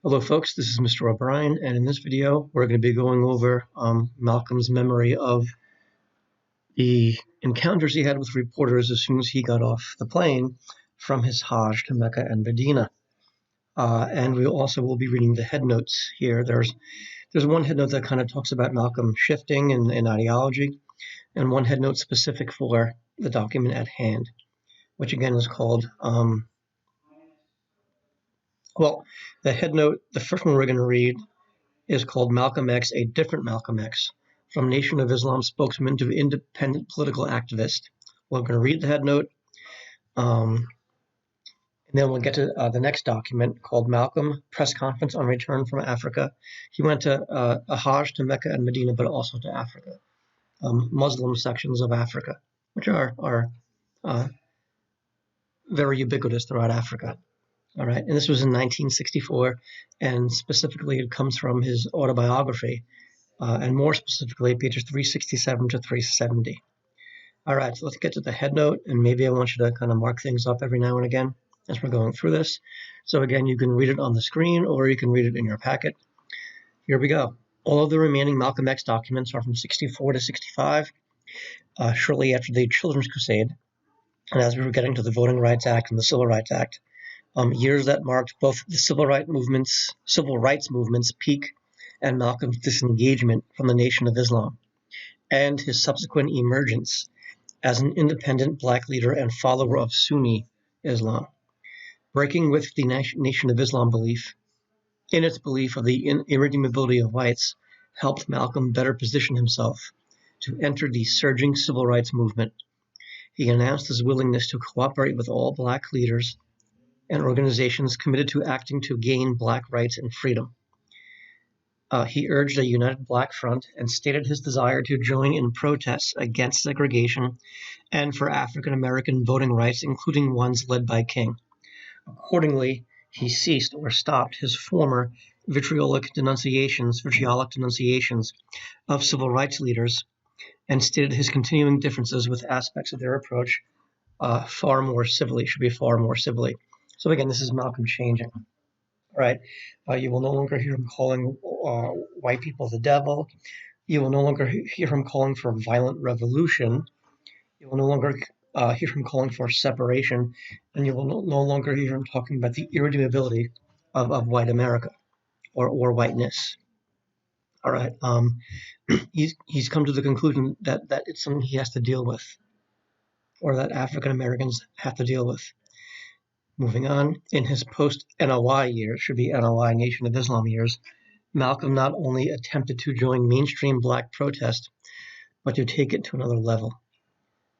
Hello folks, this is Mr. O'Brien, and in this video we're going to be going over Malcolm's memory of the encounters he had with reporters as soon as he got off the plane from his Hajj to Mecca and Medina. And we also will be reading the headnotes here. There's one headnote that kind of talks about Malcolm shifting in ideology, and one headnote specific for the document at hand, which again is called the headnote, the first one we're going to read is called Malcolm X, A Different Malcolm X, From Nation of Islam Spokesman to Independent Political Activist. We're going to read the headnote, and then we'll get to the next document called Malcolm, Press Conference on Return from Africa. He went to a Hajj to Mecca and Medina, but also to Africa, Muslim sections of Africa, which are very ubiquitous throughout Africa. All right, and this was in 1964, and specifically it comes from his autobiography, and more specifically, pages 367 to 370. All right, so let's get to the headnote, and maybe I want you to kind of mark things up every now and again as we're going through this. So again, you can read it on the screen, or you can read it in your packet. Here we go. All of the remaining Malcolm X documents are from 64 to 65, shortly after the Children's Crusade, and as we were getting to the Voting Rights Act and the Civil Rights Act, years that marked both the civil rights movement's peak and Malcolm's disengagement from the Nation of Islam, and his subsequent emergence as an independent black leader and follower of Sunni Islam. Breaking with the Nation of Islam belief, in its belief of the irredeemability of whites, helped Malcolm better position himself to enter the surging civil rights movement. He announced his willingness to cooperate with all black leaders and organizations committed to acting to gain black rights and freedom. He urged a united black front and stated his desire to join in protests against segregation and for African American voting rights, including ones led by King. Accordingly, he ceased or stopped his former vitriolic denunciations of civil rights leaders and stated his continuing differences with aspects of their approach far more civilly. So again, this is Malcolm changing. Right? You will no longer hear him calling white people the devil. You will no longer hear him calling for violent revolution. You will no longer hear him calling for separation, and you will no longer hear him talking about the irredeemability of white America or whiteness. All right. He's come to the conclusion that it's something he has to deal with, or that African Americans have to deal with. Moving on, in his post-NOI years, should be NOI, Nation of Islam years, Malcolm not only attempted to join mainstream black protest, but to take it to another level.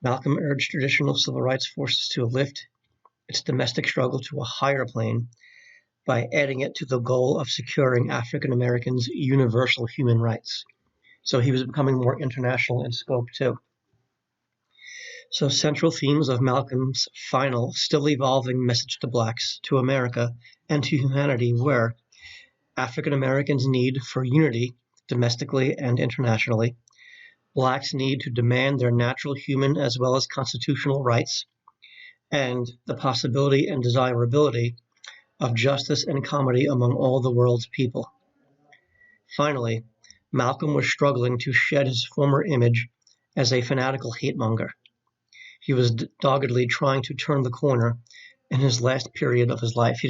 Malcolm urged traditional civil rights forces to lift its domestic struggle to a higher plane by adding it to the goal of securing African Americans' universal human rights. So he was becoming more international in scope too. So central themes of Malcolm's final, still evolving message to blacks, to America, and to humanity were African Americans' need for unity domestically and internationally, blacks' need to demand their natural human as well as constitutional rights, and the possibility and desirability of justice and comity among all the world's people. Finally, Malcolm was struggling to shed his former image as a fanatical hate-monger. He was doggedly trying to turn the corner in his last period of his life. He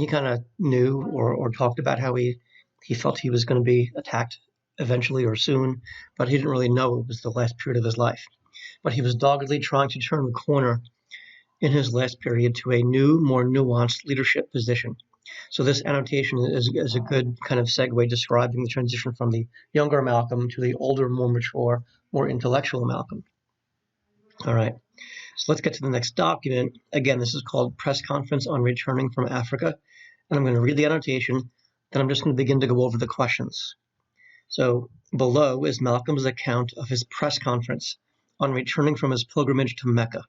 kind of knew or talked about how he felt he was going to be attacked eventually or soon, but he didn't really know it was the last period of his life. But he was doggedly trying to turn the corner in his last period to a new, more nuanced leadership position. So this annotation is a good kind of segue describing the transition from the younger Malcolm to the older, more mature, more intellectual Malcolm. All right, so let's get to the next document. Again, this is called Press Conference on Returning from Africa, and I'm going to read the annotation, then I'm just going to begin to go over the questions. So below is Malcolm's account of his press conference on returning from his pilgrimage to Mecca.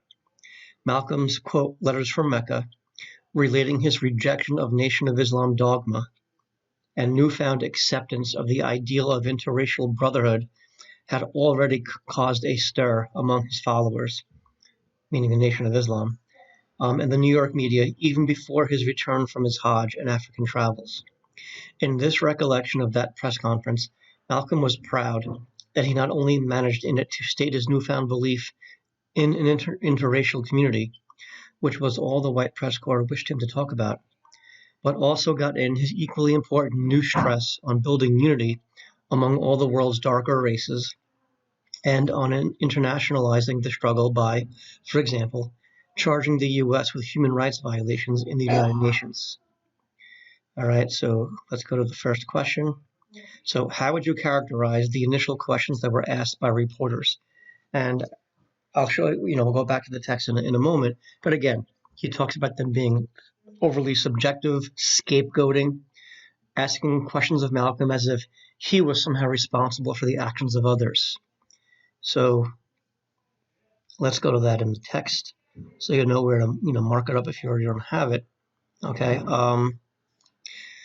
Malcolm's, quote, letters from Mecca, relating his rejection of Nation of Islam dogma and newfound acceptance of the ideal of interracial brotherhood had already caused a stir among his followers, meaning the Nation of Islam, and the New York media even before his return from his Hajj and African travels. In this recollection of that press conference, Malcolm was proud that he not only managed in it to state his newfound belief in an interracial community, which was all the white press corps wished him to talk about, but also got in his equally important new stress on building unity among all the world's darker races and on internationalizing the struggle by, for example, charging the U.S. with human rights violations in the United Nations. All right, so let's go to the first question. So how would you characterize the initial questions that were asked by reporters? And I'll show you, we'll go back to the text in a moment. But again, he talks about them being overly subjective, scapegoating, asking questions of Malcolm as if he was somehow responsible for the actions of others. So let's go to that in the text so you know where to mark it up if you don't have it. Okay.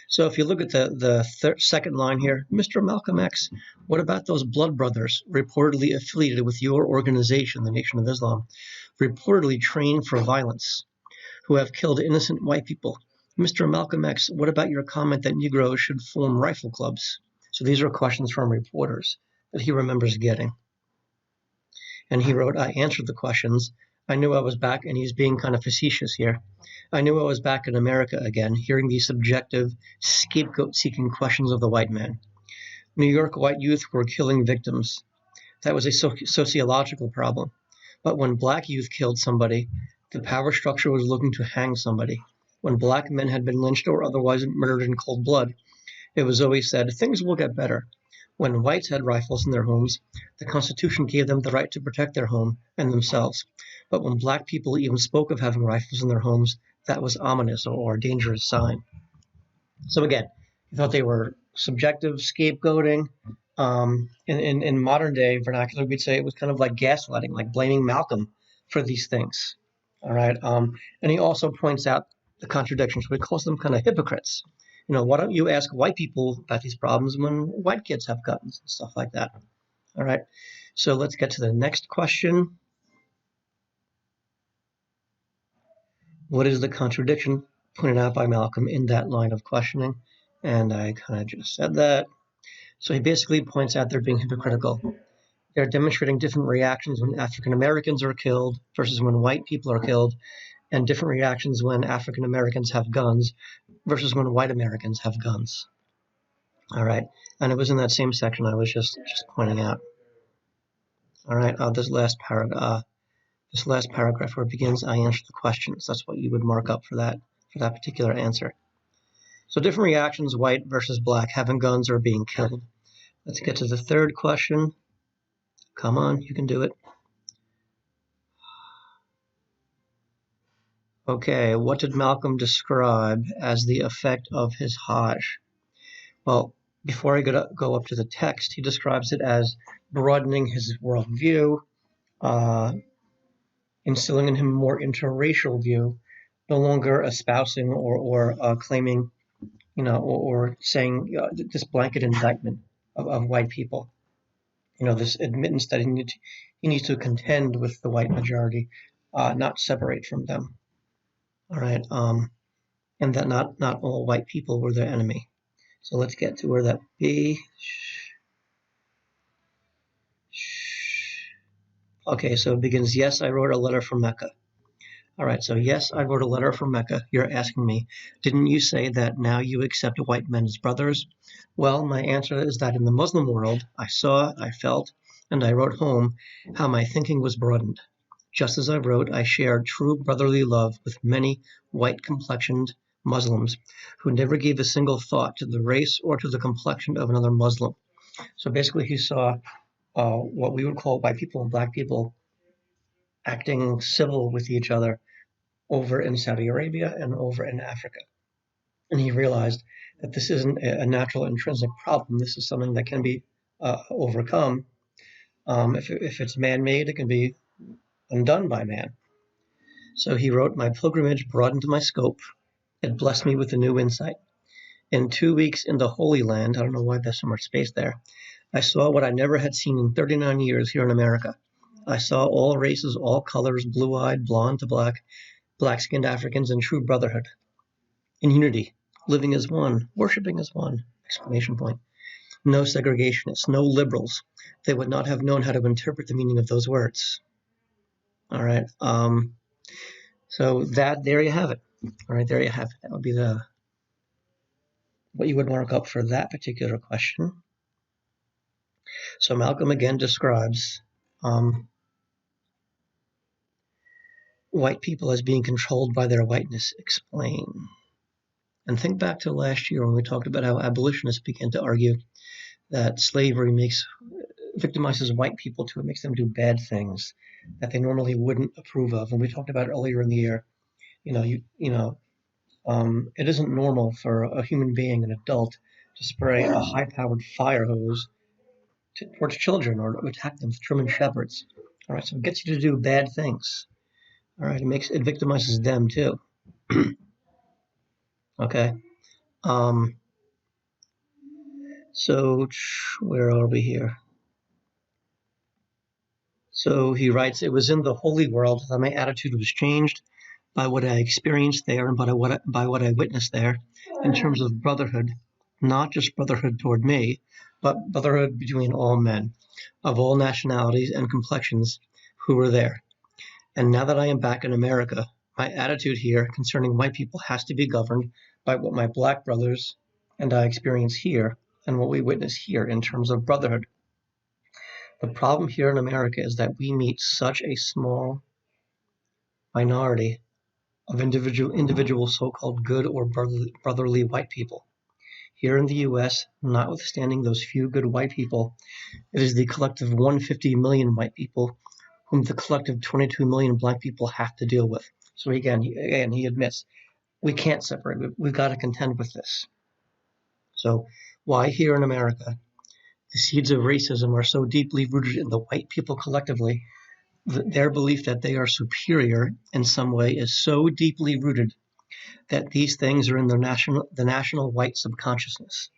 So if you look at the second line here, Mr. Malcolm X, what about those blood brothers reportedly affiliated with your organization, the Nation of Islam, reportedly trained for violence, who have killed innocent white people? Mr. Malcolm X, what about your comment that Negroes should form rifle clubs? So these are questions from reporters that he remembers getting. And he wrote, I answered the questions. I knew I was back, and he's being kind of facetious here. I knew I was back in America again, hearing these subjective, scapegoat-seeking questions of the white man. New York white youth were killing victims. That was a sociological problem. But when black youth killed somebody, the power structure was looking to hang somebody. When black men had been lynched or otherwise murdered in cold blood, it was always said, things will get better. When whites had rifles in their homes, the Constitution gave them the right to protect their home and themselves. But when black people even spoke of having rifles in their homes, that was ominous or a dangerous sign. So again, he thought they were subjective, scapegoating. In modern day vernacular, we'd say it was kind of like gaslighting, like blaming Malcolm for these things. All right. And he also points out the contradictions. So he calls them kind of hypocrites. Why don't you ask white people about these problems when white kids have guns and stuff like that? All right. So let's get to the next question. What is the contradiction pointed out by Malcolm in that line of questioning? And I kind of just said that. So he basically points out they're being hypocritical. They're demonstrating different reactions when African Americans are killed versus when white people are killed, and different reactions when African Americans have guns versus when white Americans have guns. All right, and it was in that same section I was just pointing out. All right, this last paragraph where it begins, I answered the questions. That's what you would mark up for that particular answer. So different reactions, white versus black, having guns or being killed. Let's get to the third question. Come on, you can do it. Okay, what did Malcolm describe as the effect of his Hajj? Well, before I go up to the text, he describes it as broadening his worldview, instilling in him a more interracial view, no longer espousing or claiming, or saying this blanket indictment of white people. This admittance that he needs to contend with the white majority, not separate from them. All right, and that not all white people were their enemy. So let's get to where that be. Okay, so it begins, yes, I wrote a letter from Mecca. All right, so yes, I wrote a letter from Mecca. You're asking me, didn't you say that now you accept white men as brothers? Well, my answer is that in the Muslim world, I saw, I felt, and I wrote home how my thinking was broadened. Just as I wrote, I shared true brotherly love with many white-complexioned Muslims who never gave a single thought to the race or to the complexion of another Muslim. So basically he saw what we would call white people and black people acting civil with each other over in Saudi Arabia and over in Africa. And he realized that this isn't a natural intrinsic problem. This is something that can be overcome. If it's man-made, it can be undone by man. So he wrote, my pilgrimage broadened my scope. It blessed me with a new insight. In 2 weeks in the Holy Land, I don't know why there's so much space there, I saw what I never had seen in 39 years here in America. I saw all races, all colors, blue-eyed, blonde to black, black-skinned Africans in true brotherhood, in unity, living as one, worshiping as one, exclamation point. No segregationists, no liberals. They would not have known how to interpret the meaning of those words. All right. So there you have it. All right, there you have it. That would be what you would mark up for that particular question. So Malcolm again describes white people as being controlled by their whiteness. Explain. And think back to last year when we talked about how abolitionists began to argue that slavery victimizes white people too. It makes them do bad things that they normally wouldn't approve of. And we talked about earlier in the year, it isn't normal for a human being, an adult, to spray a high-powered fire hose towards children or to attack them with German shepherds. All right, so it gets you to do bad things. All right, it victimizes them too. Okay. So where are we here? So he writes, it was in the holy world that my attitude was changed by what I experienced there and by what I witnessed there in terms of brotherhood, not just brotherhood toward me, but brotherhood between all men of all nationalities and complexions who were there. And now that I am back in America, my attitude here concerning white people has to be governed by what my black brothers and I experience here and what we witness here in terms of brotherhood. The problem here in America is that we meet such a small minority of individual so-called good or brotherly white people. Here in the U.S., notwithstanding those few good white people, it is the collective 150 million white people whom the collective 22 million black people have to deal with. So again, he admits, we can't separate. We've got to contend with this. So why here in America, the seeds of racism are so deeply rooted in the white people collectively, their belief that they are superior in some way is so deeply rooted that these things are in the national white subconsciousness.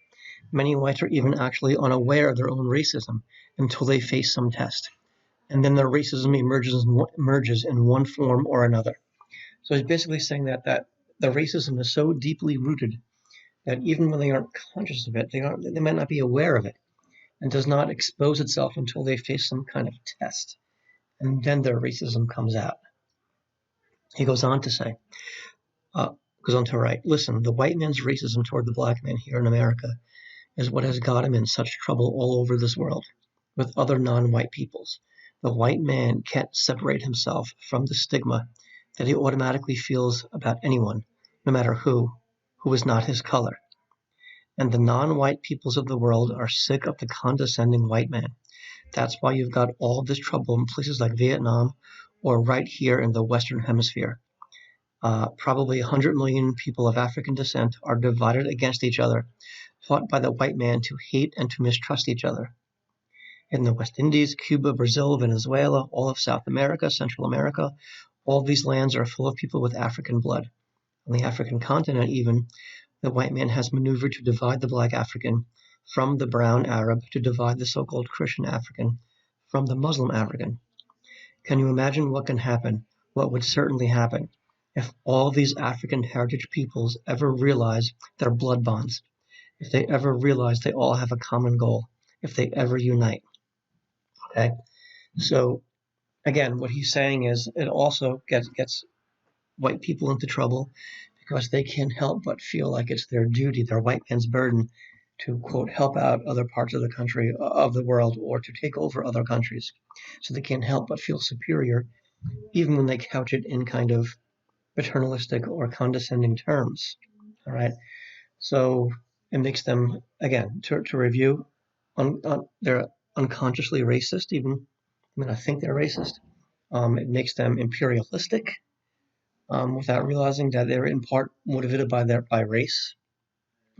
Many whites are even actually unaware of their own racism until they face some test. And then their racism emerges in one form or another. So he's basically saying that the racism is so deeply rooted that even when they aren't conscious of it, they might not be aware of it, and does not expose itself until they face some kind of test. And then their racism comes out. He goes on to write, listen, the white man's racism toward the black man here in America is what has got him in such trouble all over this world with other non-white peoples. The white man can't separate himself from the stigma that he automatically feels about anyone, no matter who is not his color. And the non-white peoples of the world are sick of the condescending white man. That's why you've got all this trouble in places like Vietnam or right here in the Western Hemisphere. Probably 100 million people of African descent are divided against each other, taught by the white man to hate and to mistrust each other. In the West Indies, Cuba, Brazil, Venezuela, all of South America, Central America, all these lands are full of people with African blood. On the African continent even, the white man has maneuvered to divide the black African from the brown Arab, to divide the so-called Christian African from the Muslim African. Can you imagine what can happen, what would certainly happen, if all these African heritage peoples ever realize their blood bonds, if they ever realize they all have a common goal, if they ever unite? Okay, so again, what he's saying is it also gets white people into trouble because they can't help but feel like it's their duty, their white man's burden, to, quote, help out other parts of the country, of the world, or to take over other countries. So they can't help but feel superior, even when they couch it in kind of paternalistic or condescending terms. All right, so it makes them, again, to review, they're unconsciously racist, I think they're racist. It makes them imperialistic, without realizing that they're in part motivated by race.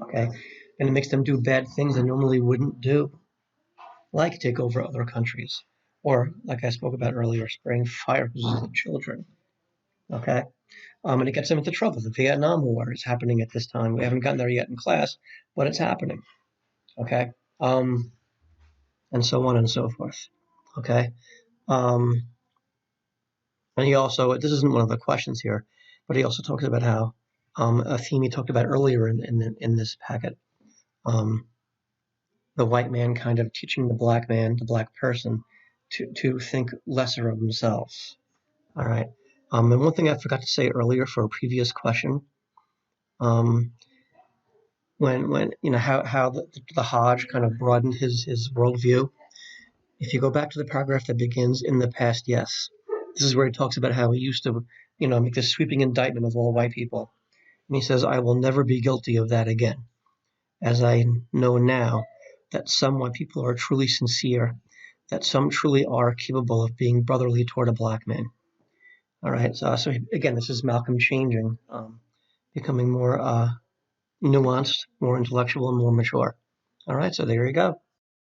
Okay, and it makes them do bad things they normally wouldn't do, like take over other countries, or like I spoke about earlier, spraying fire hoses at children. Okay, and it gets them into trouble. The Vietnam War is happening at this time. We haven't gotten there yet in class, but it's happening. Okay, and so on and so forth. Okay, and he also, this isn't one of the questions here, but he also talks about how a theme he talked about earlier in this packet, the white man kind of teaching the black man, the black person, to think lesser of themselves. All right. And one thing I forgot to say earlier for a previous question, when how the Hajj kind of broadened his worldview. If you go back to the paragraph that begins in the past, yes, this is where he talks about how he used to, make this sweeping indictment of all white people, and he says, "I will never be guilty of that again, as I know now that some white people are truly sincere, that some truly are capable of being brotherly toward a black man." All right, so again, this is Malcolm changing, becoming more nuanced, more intellectual, and more mature. All right, so there you go.